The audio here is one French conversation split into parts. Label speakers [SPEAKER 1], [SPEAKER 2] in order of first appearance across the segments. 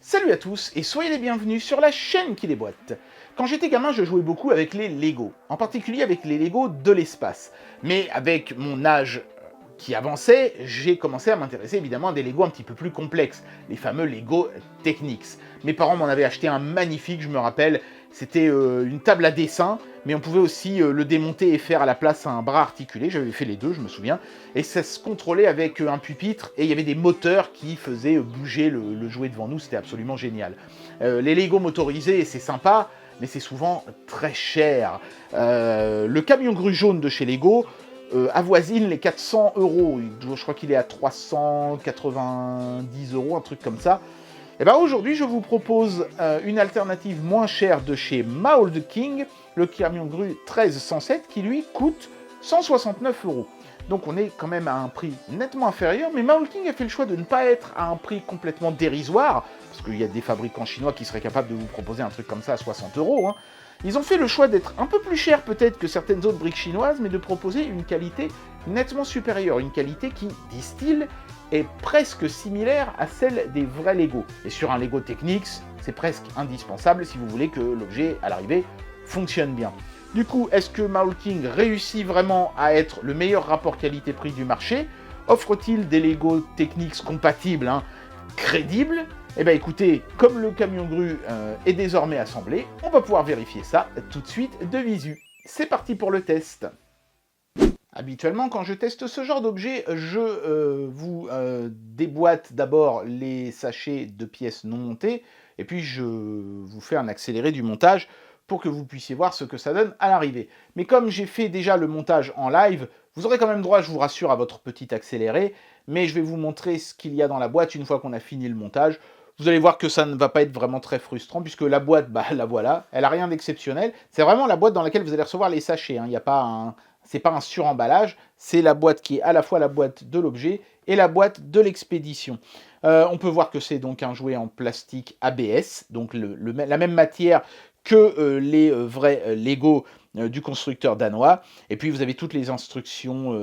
[SPEAKER 1] Salut à tous et soyez les bienvenus sur la chaîne qui déboîte. Quand j'étais gamin, je jouais beaucoup avec les Lego, en particulier avec les Lego de l'espace. Mais avec mon âge qui avançait, j'ai commencé à m'intéresser évidemment à des Lego un petit peu plus complexes, les fameux Lego Technics. Mes parents m'en avaient acheté un magnifique, je me rappelle, c'était une table à dessin, mais on pouvait aussi le démonter et faire à la place un bras articulé, j'avais fait les deux, je me souviens, et ça se contrôlait avec un pupitre, et il y avait des moteurs qui faisaient bouger le jouet devant nous, c'était absolument génial. Les Lego motorisés, c'est sympa, mais c'est souvent très cher. Le camion grue jaune de chez Lego avoisine les 400 €. Je crois qu'il est à 390 €, un truc comme ça. Et bien aujourd'hui, je vous propose une alternative moins chère de chez Mauld King, le camion grue 1307, qui lui coûte 169 €. Donc on est quand même à un prix nettement inférieur, mais Mauld King a fait le choix de ne pas être à un prix complètement dérisoire, parce qu'il y a des fabricants chinois qui seraient capables de vous proposer un truc comme ça à 60 €. Hein. Ils ont fait le choix d'être un peu plus cher peut-être que certaines autres briques chinoises, mais de proposer une qualité nettement supérieure, une qualité qui, disent-ils, est presque similaire à celle des vrais Lego. Et sur un Lego Technics, c'est presque indispensable si vous voulez que l'objet, à l'arrivée, fonctionne bien. Du coup, est-ce que Mauld King réussit vraiment à être le meilleur rapport qualité-prix du marché? Offre-t-il des Lego Technics compatibles, crédibles? Eh bien écoutez, comme le camion grue est désormais assemblé, on va pouvoir vérifier ça tout de suite de visu. C'est parti pour le test. Habituellement, quand je teste ce genre d'objet, je vous déboîte d'abord les sachets de pièces non montées, et puis je vous fais un accéléré du montage pour que vous puissiez voir ce que ça donne à l'arrivée. Mais comme j'ai fait déjà le montage en live, vous aurez quand même droit, je vous rassure, à votre petit accéléré, mais je vais vous montrer ce qu'il y a dans la boîte une fois qu'on a fini le montage. Vous allez voir que ça ne va pas être vraiment très frustrant, puisque la boîte, la voilà, elle n'a rien d'exceptionnel. C'est vraiment la boîte dans laquelle vous allez recevoir les sachets, hein. Il n'y a pas un... C'est pas un suremballage, c'est la boîte qui est à la fois la boîte de l'objet et la boîte de l'expédition. On peut voir que c'est donc un jouet en plastique ABS, donc la même matière que les vrais Lego du constructeur danois. Et puis vous avez toutes les instructions,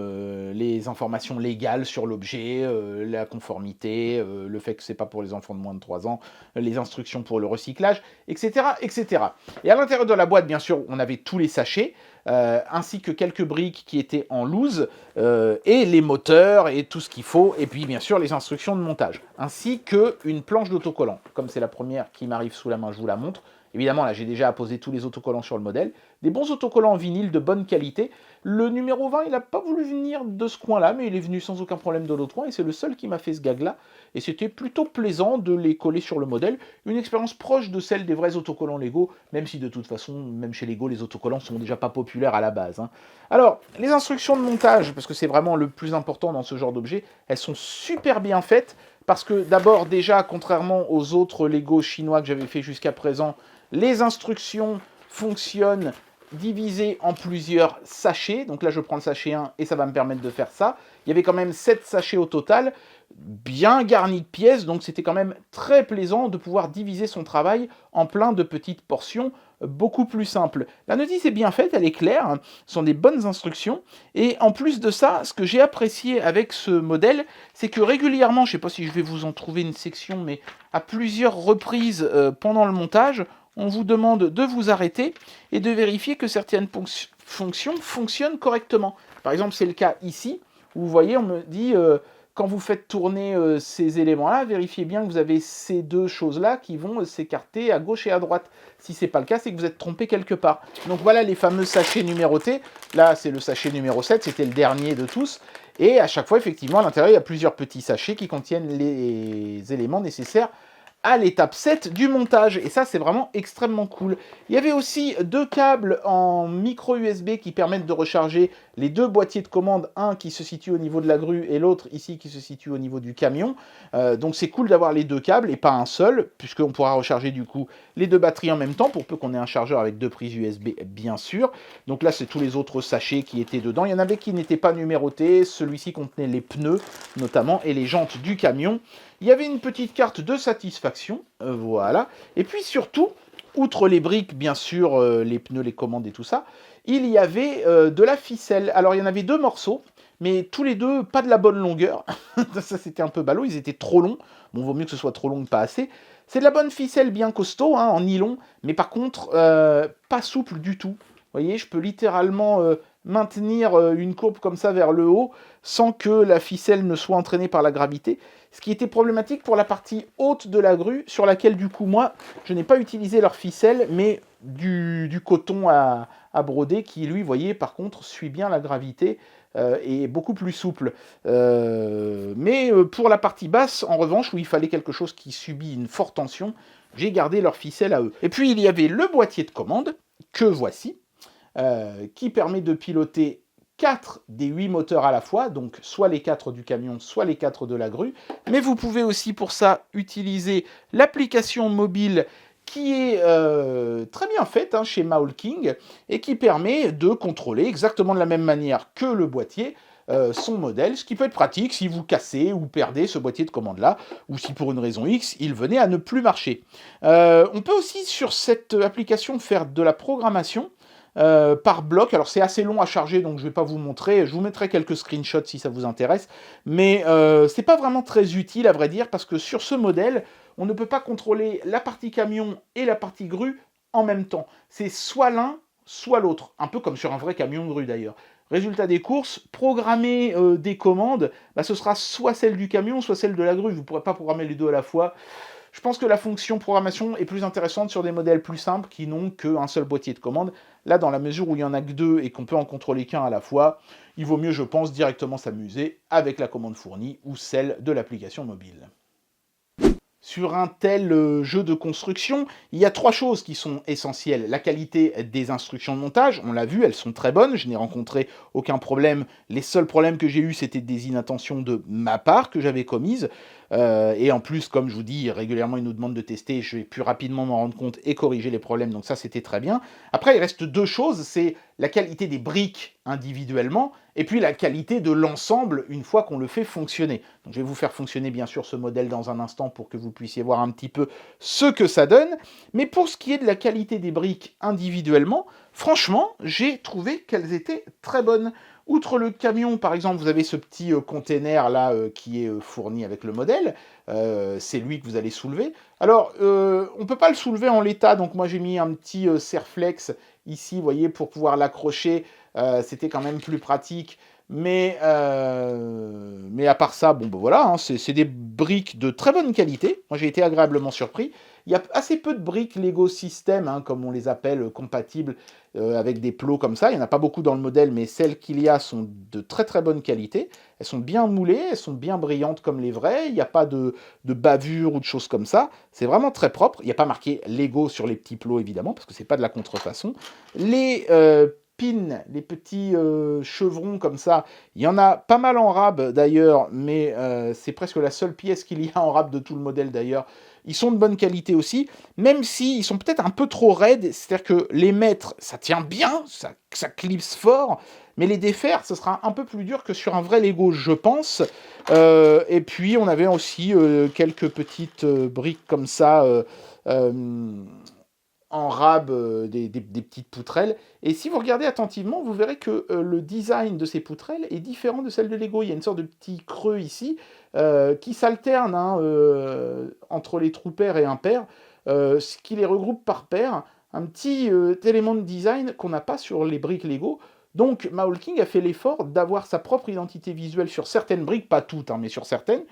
[SPEAKER 1] les informations légales sur l'objet, la conformité, le fait que c'est pas pour les enfants de moins de 3 ans, les instructions pour le recyclage, etc., etc. Et à l'intérieur de la boîte, bien sûr, on avait tous les sachets, ainsi que quelques briques qui étaient en loose, et les moteurs et tout ce qu'il faut, et puis bien sûr les instructions de montage, ainsi qu'une planche d'autocollant. Comme c'est la première qui m'arrive sous la main, je vous la montre. Évidemment, là, j'ai déjà apposé tous les autocollants sur le modèle. Des bons autocollants en vinyle de bonne qualité. Le numéro 20, il n'a pas voulu venir de ce coin-là, mais il est venu sans aucun problème de l'autre coin, et c'est le seul qui m'a fait ce gag-là. Et c'était plutôt plaisant de les coller sur le modèle. Une expérience proche de celle des vrais autocollants Lego, même si de toute façon, même chez Lego, les autocollants sont déjà pas populaires à la base. Hein. Alors, les instructions de montage, parce que c'est vraiment le plus important dans ce genre d'objet, elles sont super bien faites, parce que d'abord, déjà, contrairement aux autres Lego chinois que j'avais fait jusqu'à présent, les instructions fonctionnent divisées en plusieurs sachets. Donc là, je prends le sachet 1 et ça va me permettre de faire ça. Il y avait quand même 7 sachets au total, bien garnis de pièces. Donc c'était quand même très plaisant de pouvoir diviser son travail en plein de petites portions beaucoup plus simples. La notice est bien faite, elle est claire, hein, ce sont des bonnes instructions. Et en plus de ça, ce que j'ai apprécié avec ce modèle, c'est que régulièrement, je ne sais pas si je vais vous en trouver une section, mais à plusieurs reprises pendant le montage, on vous demande de vous arrêter et de vérifier que certaines fonctions fonctionnent correctement. Par exemple, c'est le cas ici, où vous voyez, on me dit, quand vous faites tourner ces éléments-là, vérifiez bien que vous avez ces deux choses-là qui vont s'écarter à gauche et à droite. Si ce n'est pas le cas, c'est que vous êtes trompé quelque part. Donc voilà les fameux sachets numérotés. Là, c'est le sachet numéro 7, c'était le dernier de tous. Et à chaque fois, effectivement, à l'intérieur, il y a plusieurs petits sachets qui contiennent les éléments nécessaires à l'étape 7 du montage, et ça c'est vraiment extrêmement cool. Il y avait aussi 2 câbles en micro USB qui permettent de recharger les 2 boîtiers de commande, un qui se situe au niveau de la grue et l'autre ici qui se situe au niveau du camion. Donc c'est cool d'avoir les 2 câbles et pas un seul, puisqu'on pourra recharger du coup les 2 batteries en même temps, pour peu qu'on ait un chargeur avec 2 prises USB bien sûr. Donc là c'est tous les autres sachets qui étaient dedans. Il y en avait qui n'étaient pas numérotés, celui-ci contenait les pneus notamment et les jantes du camion. Il y avait une petite carte de satisfaction, voilà. Et puis surtout, outre les briques, bien sûr, les pneus, les commandes et tout ça, il y avait de la ficelle. Alors il y en avait 2 morceaux, mais tous les 2 pas de la bonne longueur. Ça c'était un peu ballot, ils étaient trop longs. Bon, vaut mieux que ce soit trop long que pas assez. C'est de la bonne ficelle bien costaud, hein, en nylon, mais par contre, pas souple du tout. Vous voyez, je peux littéralement maintenir une courbe comme ça vers le haut sans que la ficelle ne soit entraînée par la gravité. Ce qui était problématique pour la partie haute de la grue, sur laquelle du coup moi, je n'ai pas utilisé leur ficelle, mais du coton à broder qui, lui, vous voyez, par contre, suit bien la gravité et est beaucoup plus souple. Mais pour la partie basse, en revanche, où il fallait quelque chose qui subit une forte tension, j'ai gardé leur ficelle à eux. Et puis, il y avait le boîtier de commande, que voici, qui permet de piloter 4 des 8 moteurs à la fois, donc soit les 4 du camion, soit les 4 de la grue. Mais vous pouvez aussi pour ça utiliser l'application mobile qui est très bien faite hein, chez Maulking et qui permet de contrôler exactement de la même manière que le boîtier son modèle, ce qui peut être pratique si vous cassez ou perdez ce boîtier de commande-là, ou si pour une raison X, il venait à ne plus marcher. On peut aussi sur cette application faire de la programmation par bloc. Alors c'est assez long à charger, donc je ne vais pas vous montrer. Je vous mettrai quelques screenshots si ça vous intéresse. Mais c'est pas vraiment très utile à vrai dire, parce que sur ce modèle, on ne peut pas contrôler la partie camion et la partie grue en même temps. C'est soit l'un, soit l'autre. Un peu comme sur un vrai camion grue d'ailleurs. Résultat des courses, programmer des commandes, bah, ce sera soit celle du camion, soit celle de la grue. Vous ne pourrez pas programmer les deux à la fois. Je pense que la fonction programmation est plus intéressante sur des modèles plus simples qui n'ont qu'un seul boîtier de commande. Là, dans la mesure où il n'y en a que deux et qu'on peut en contrôler qu'un à la fois, il vaut mieux, je pense, directement s'amuser avec la commande fournie ou celle de l'application mobile. Sur un tel jeu de construction, il y a 3 choses qui sont essentielles. La qualité des instructions de montage, on l'a vu, elles sont très bonnes, je n'ai rencontré aucun problème. Les seuls problèmes que j'ai eus, c'était des inattentions de ma part que j'avais commises. Et en plus, comme je vous dis, régulièrement ils nous demandent de tester, je vais plus rapidement m'en rendre compte et corriger les problèmes, donc ça c'était très bien. Après, il reste 2 choses, c'est la qualité des briques individuellement, et puis la qualité de l'ensemble une fois qu'on le fait fonctionner. Donc, je vais vous faire fonctionner bien sûr ce modèle dans un instant pour que vous puissiez voir un petit peu ce que ça donne. Mais pour ce qui est de la qualité des briques individuellement, franchement, j'ai trouvé qu'elles étaient très bonnes. Outre le camion, par exemple, vous avez ce petit container là qui est fourni avec le modèle. C'est lui que vous allez soulever. Alors, on ne peut pas le soulever en l'état, donc moi j'ai mis un petit serflex ici, vous voyez, pour pouvoir l'accrocher. C'était quand même plus pratique. Mais à part ça, bon ben voilà, hein, c'est des briques de très bonne qualité. Moi j'ai été agréablement surpris. Il y a assez peu de briques Lego System, hein, comme on les appelle, compatibles avec des plots comme ça. Il n'y en a pas beaucoup dans le modèle, mais celles qu'il y a sont de très très bonne qualité. Elles sont bien moulées, elles sont bien brillantes comme les vraies. Il n'y a pas de bavure ou de choses comme ça. C'est vraiment très propre. Il n'y a pas marqué Lego sur les petits plots, évidemment, parce que c'est pas de la contrefaçon. Les pins, les petits chevrons comme ça, il y en a pas mal en rab d'ailleurs, mais c'est presque la seule pièce qu'il y a en rab de tout le modèle d'ailleurs. Ils sont de bonne qualité aussi, même s'ils sont peut-être un peu trop raides, c'est-à-dire que les mettre, ça tient bien, ça clipse fort, mais les défaire, ce sera un peu plus dur que sur un vrai Lego, je pense. Et puis, on avait aussi quelques petites briques comme ça, en rab, des petites poutrelles. Et si vous regardez attentivement, vous verrez que le design de ces poutrelles est différent de celle de Lego. Il y a une sorte de petit creux ici, qui s'alterne hein, entre les trous pairs et impairs, ce qui les regroupe par paire. Un petit élément de design qu'on n'a pas sur les briques Lego. Donc Maulking a fait l'effort d'avoir sa propre identité visuelle sur certaines briques, pas toutes, hein, mais sur certaines,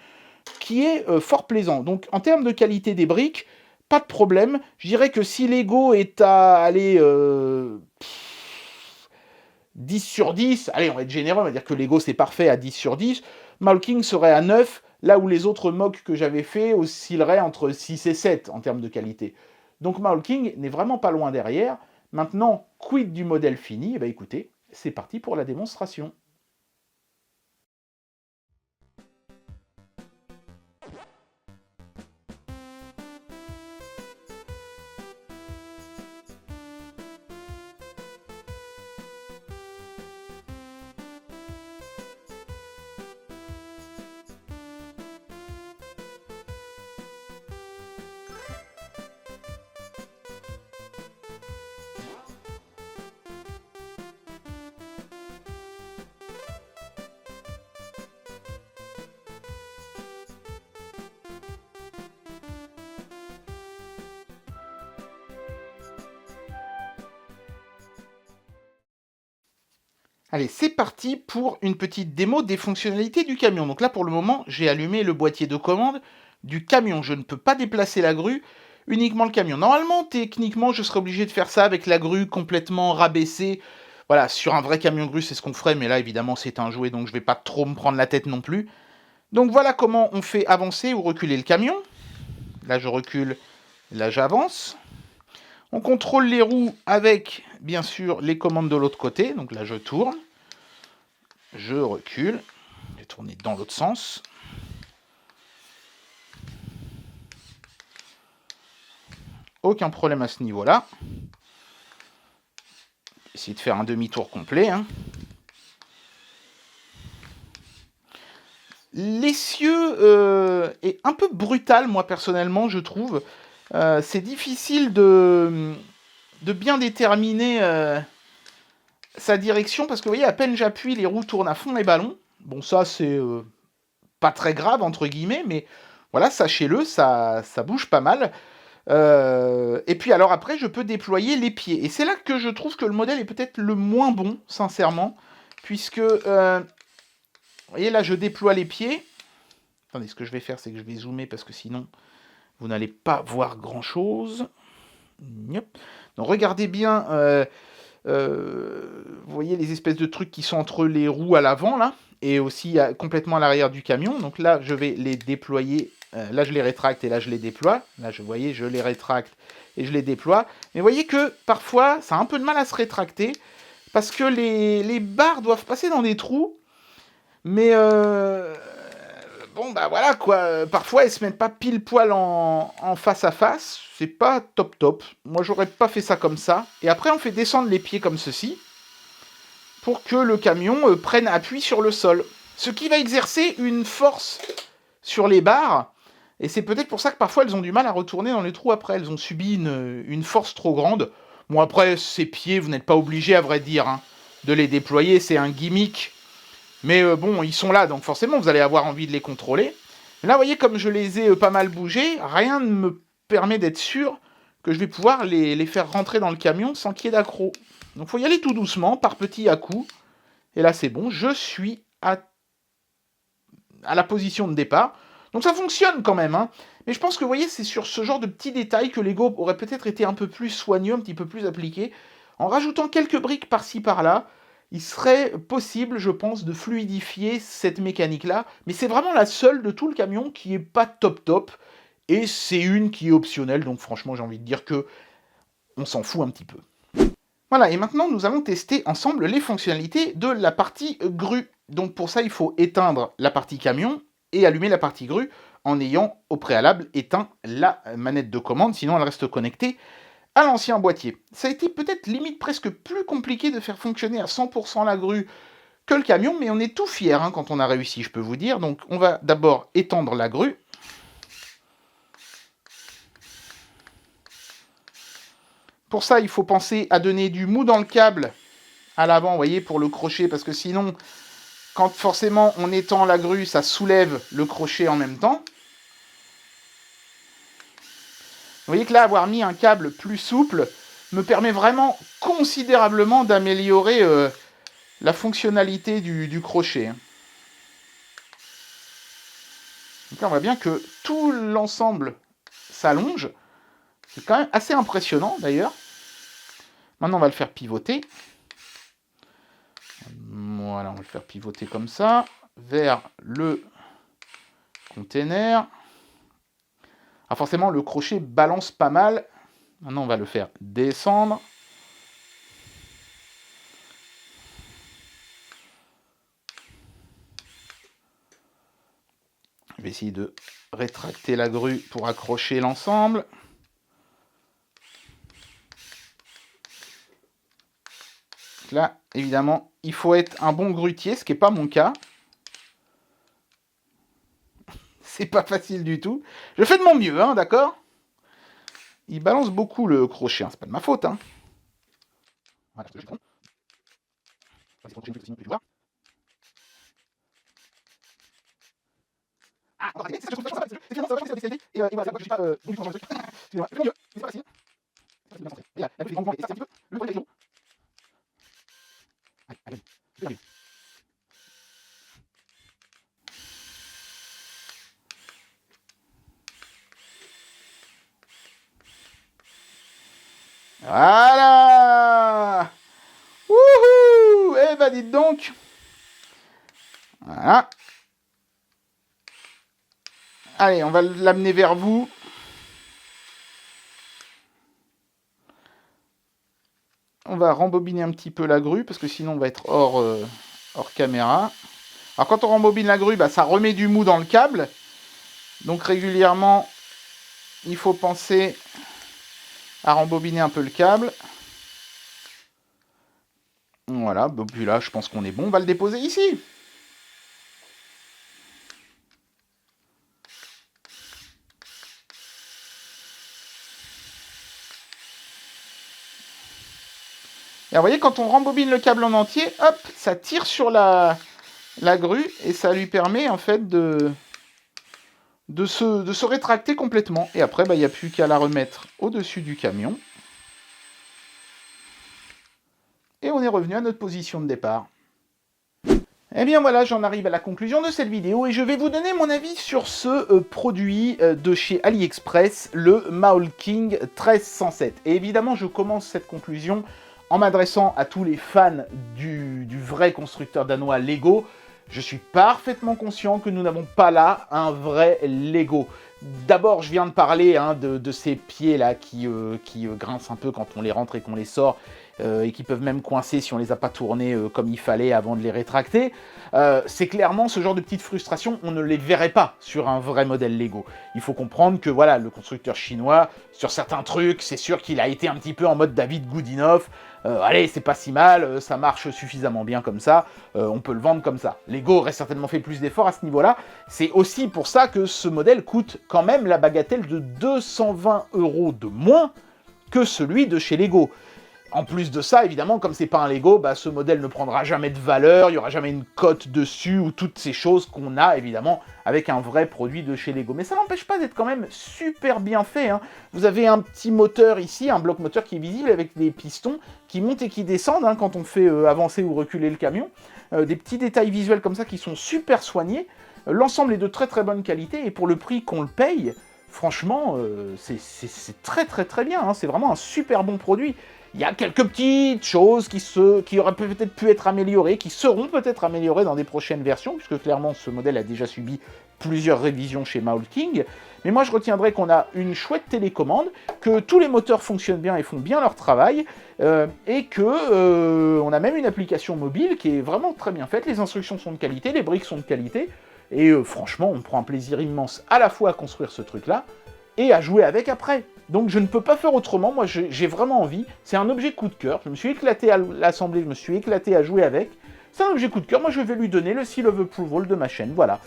[SPEAKER 1] qui est fort plaisant. Donc en termes de qualité des briques, pas de problème. Je dirais que si Lego est à aller 10 sur 10, allez, on va être généreux, on va dire que Lego c'est parfait à 10 sur 10, Maulking serait à 9, là où les autres mocks que j'avais fait oscilleraient entre 6 et 7 en termes de qualité. Donc Maulking n'est vraiment pas loin derrière. Maintenant, quid du modèle fini? Eh bien écoutez, c'est parti pour la démonstration. Allez, c'est parti pour une petite démo des fonctionnalités du camion. Donc là, pour le moment, j'ai allumé le boîtier de commande du camion. Je ne peux pas déplacer la grue, uniquement le camion. Normalement, techniquement, je serais obligé de faire ça avec la grue complètement rabaissée. Voilà, sur un vrai camion grue, c'est ce qu'on ferait, mais là, évidemment, c'est un jouet, donc je ne vais pas trop me prendre la tête non plus. Donc voilà comment on fait avancer ou reculer le camion. Là, je recule, là, j'avance. On contrôle les roues avec, bien sûr, les commandes de l'autre côté. Donc là, je tourne. Je recule. Je vais tourner dans l'autre sens. Aucun problème à ce niveau-là. Essayer de faire un demi-tour complet. L'essieu est un peu brutal, moi, personnellement, je trouve. C'est difficile de bien déterminer sa direction, parce que vous voyez, à peine j'appuie, les roues tournent à fond les ballons. Bon, ça, c'est pas très grave, entre guillemets, mais voilà, sachez-le, ça bouge pas mal. Et puis alors après, je peux déployer les pieds. Et c'est là que je trouve que le modèle est peut-être le moins bon, sincèrement, puisque, vous voyez, là, je déploie les pieds. Attendez, ce que je vais faire, c'est que je vais zoomer, parce que sinon, vous n'allez pas voir grand-chose. Donc regardez bien, vous voyez les espèces de trucs qui sont entre les roues à l'avant, là, et aussi complètement à l'arrière du camion. Donc là, je vais les déployer. Là, je les rétracte et là, je les déploie. Là, vous voyez, je les rétracte et je les déploie. Mais vous voyez que parfois, ça a un peu de mal à se rétracter parce que les barres doivent passer dans des trous. Mais bon, bah voilà quoi. Parfois, elles se mettent pas pile poil en face à face. C'est pas top top. Moi, j'aurais pas fait ça comme ça. Et après, on fait descendre les pieds comme ceci pour que le camion prenne appui sur le sol. Ce qui va exercer une force sur les barres. Et c'est peut-être pour ça que parfois elles ont du mal à retourner dans les trous après. Elles ont subi une force trop grande. Bon, après, ces pieds, vous n'êtes pas obligé, à vrai dire, de les déployer. C'est un gimmick. Mais bon, ils sont là, donc forcément, vous allez avoir envie de les contrôler. Là, vous voyez, comme je les ai pas mal bougés, rien ne me permet d'être sûr que je vais pouvoir les faire rentrer dans le camion sans qu'il y ait d'accroc. Donc, il faut y aller tout doucement, par petits à-coups. Et là, c'est bon, je suis à la position de départ. Donc ça fonctionne quand même, Mais je pense que, vous voyez, c'est sur ce genre de petits détails que Lego aurait peut-être été un peu plus soigneux, un petit peu plus appliqué. En rajoutant quelques briques par-ci par-là, il serait possible, je pense, de fluidifier cette mécanique-là. Mais c'est vraiment la seule de tout le camion qui est pas top top. Et c'est une qui est optionnelle, donc franchement, j'ai envie de dire que on s'en fout un petit peu. Voilà, et maintenant, nous allons tester ensemble les fonctionnalités de la partie grue. Donc pour ça, il faut éteindre la partie camion et allumer la partie grue en ayant au préalable éteint la manette de commande, sinon elle reste connectée à l'ancien boîtier. Ça a été peut-être limite presque plus compliqué de faire fonctionner à 100% la grue que le camion, mais on est tout fiers quand on a réussi, je peux vous dire. Donc on va d'abord étendre la grue. Pour ça, il faut penser à donner du mou dans le câble à l'avant, vous voyez, pour le crochet, parce que sinon, quand forcément on étend la grue, ça soulève le crochet en même temps. Vous voyez que là, avoir mis un câble plus souple me permet vraiment considérablement d'améliorer la fonctionnalité du crochet. Donc là, on voit bien que tout l'ensemble s'allonge. C'est quand même assez impressionnant, d'ailleurs. Maintenant, on va le faire pivoter. Voilà, on va le faire pivoter comme ça, vers le container. Alors forcément, le crochet balance pas mal. Maintenant, on va le faire descendre. Je vais essayer de rétracter la grue pour accrocher l'ensemble. Là, évidemment, il faut être un bon grutier, ce qui n'est pas mon cas. C'est pas facile du tout. Je fais de mon mieux, d'accord? Il balance beaucoup le crochet, c'est pas de ma faute. Voilà, je bon. Ah, encore c'est ça va spécialité. Et voilà, je suis pas bon du tout dans le truc. Excusez-moi, je fais mon mieux, mais c'est pas facile. Et là, la grue est grand, et c'est un petit peu le projet. Allez, allez. Voilà. Wouhou. Eh ben dites donc. Voilà. Allez, on va l'amener vers vous. On va rembobiner un petit peu la grue, parce que sinon on va être hors caméra. Alors quand on rembobine la grue, bah, ça remet du mou dans le câble. Donc régulièrement, il faut penser à rembobiner un peu le câble. Voilà, bon, puis là je pense qu'on est bon, on va le déposer ici. Et vous voyez, quand on rembobine le câble en entier, hop, ça tire sur la grue et ça lui permet en fait de se rétracter complètement. Et après, bah, il n'y a plus qu'à la remettre au-dessus du camion. Et on est revenu à notre position de départ. Eh bien voilà, j'en arrive à la conclusion de cette vidéo et je vais vous donner mon avis sur ce produit de chez AliExpress, le Maolking 1307. Et évidemment, je commence cette conclusion en m'adressant à tous les fans du vrai constructeur danois Lego. Je suis parfaitement conscient que nous n'avons pas là un vrai Lego. D'abord, je viens de parler de ces pieds-là qui grincent un peu quand on les rentre et qu'on les sort, et qui peuvent même coincer si on les a pas tournés comme il fallait avant de les rétracter. C'est clairement ce genre de petites frustrations, on ne les verrait pas sur un vrai modèle Lego. Il faut comprendre que voilà, le constructeur chinois, sur certains trucs, c'est sûr qu'il a été un petit peu en mode David Goodenough. Allez, c'est pas si mal, ça marche suffisamment bien comme ça, on peut le vendre comme ça. Lego aurait certainement fait plus d'efforts à ce niveau-là. C'est aussi pour ça que ce modèle coûte quand même la bagatelle de 220 € de moins que celui de chez Lego. En plus de ça, évidemment, comme c'est pas un Lego, bah, ce modèle ne prendra jamais de valeur, il n'y aura jamais une cote dessus, ou toutes ces choses qu'on a, évidemment, avec un vrai produit de chez Lego. Mais ça n'empêche pas d'être quand même super bien fait, hein. Vous avez un petit moteur ici, un bloc moteur qui est visible, avec des pistons qui montent et qui descendent, hein, quand on fait avancer ou reculer le camion. Des petits détails visuels comme ça qui sont super soignés. L'ensemble est de très très bonne qualité, et pour le prix qu'on le paye, franchement, c'est très très très bien, hein. C'est vraiment un super bon produit. Il y a quelques petites choses qui auraient peut-être pu être améliorées, qui seront peut-être améliorées dans des prochaines versions, puisque clairement ce modèle a déjà subi plusieurs révisions chez Maolking. Mais moi je retiendrai qu'on a une chouette télécommande, que tous les moteurs fonctionnent bien et font bien leur travail, et que on a même une application mobile qui est vraiment très bien faite. Les instructions sont de qualité, les briques sont de qualité, et franchement on prend un plaisir immense à la fois à construire ce truc-là, et à jouer avec après. Donc je ne peux pas faire autrement, moi j'ai vraiment envie, c'est un objet coup de cœur, je me suis éclaté à l'assembler, je me suis éclaté à jouer avec, c'est un objet coup de cœur, moi je vais lui donner le seal of approval de ma chaîne, voilà.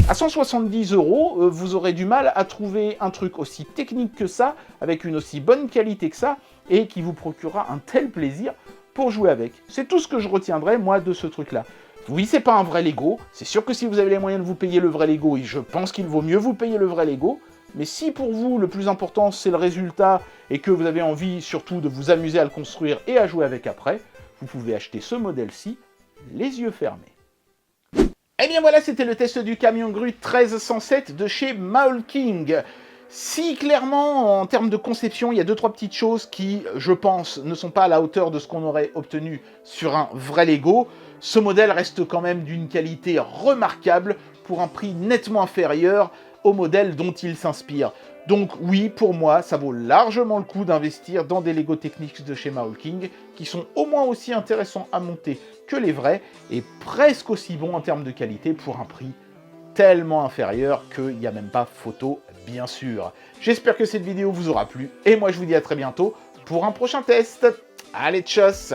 [SPEAKER 1] À 170 €, vous aurez du mal à trouver un truc aussi technique que ça, avec une aussi bonne qualité que ça, et qui vous procurera un tel plaisir pour jouer avec. C'est tout ce que je retiendrai, moi, de ce truc-là. Oui, c'est pas un vrai Lego, c'est sûr que si vous avez les moyens de vous payer le vrai Lego, et je pense qu'il vaut mieux vous payer le vrai Lego, mais si pour vous, le plus important, c'est le résultat, et que vous avez envie surtout de vous amuser à le construire et à jouer avec après, vous pouvez acheter ce modèle-ci, les yeux fermés. Et bien voilà, c'était le test du camion grue 1307 de chez Maolking. Si clairement, en termes de conception, il y a 2-3 petites choses qui, je pense, ne sont pas à la hauteur de ce qu'on aurait obtenu sur un vrai Lego, ce modèle reste quand même d'une qualité remarquable pour un prix nettement inférieur au modèle dont il s'inspire. Donc oui, pour moi, ça vaut largement le coup d'investir dans des Lego Technics de chez Maolking, qui sont au moins aussi intéressants à monter que les vrais, et presque aussi bons en termes de qualité pour un prix tellement inférieur qu'il n'y a même pas photo, bien sûr. J'espère que cette vidéo vous aura plu, et moi je vous dis à très bientôt pour un prochain test. Allez, tchuss!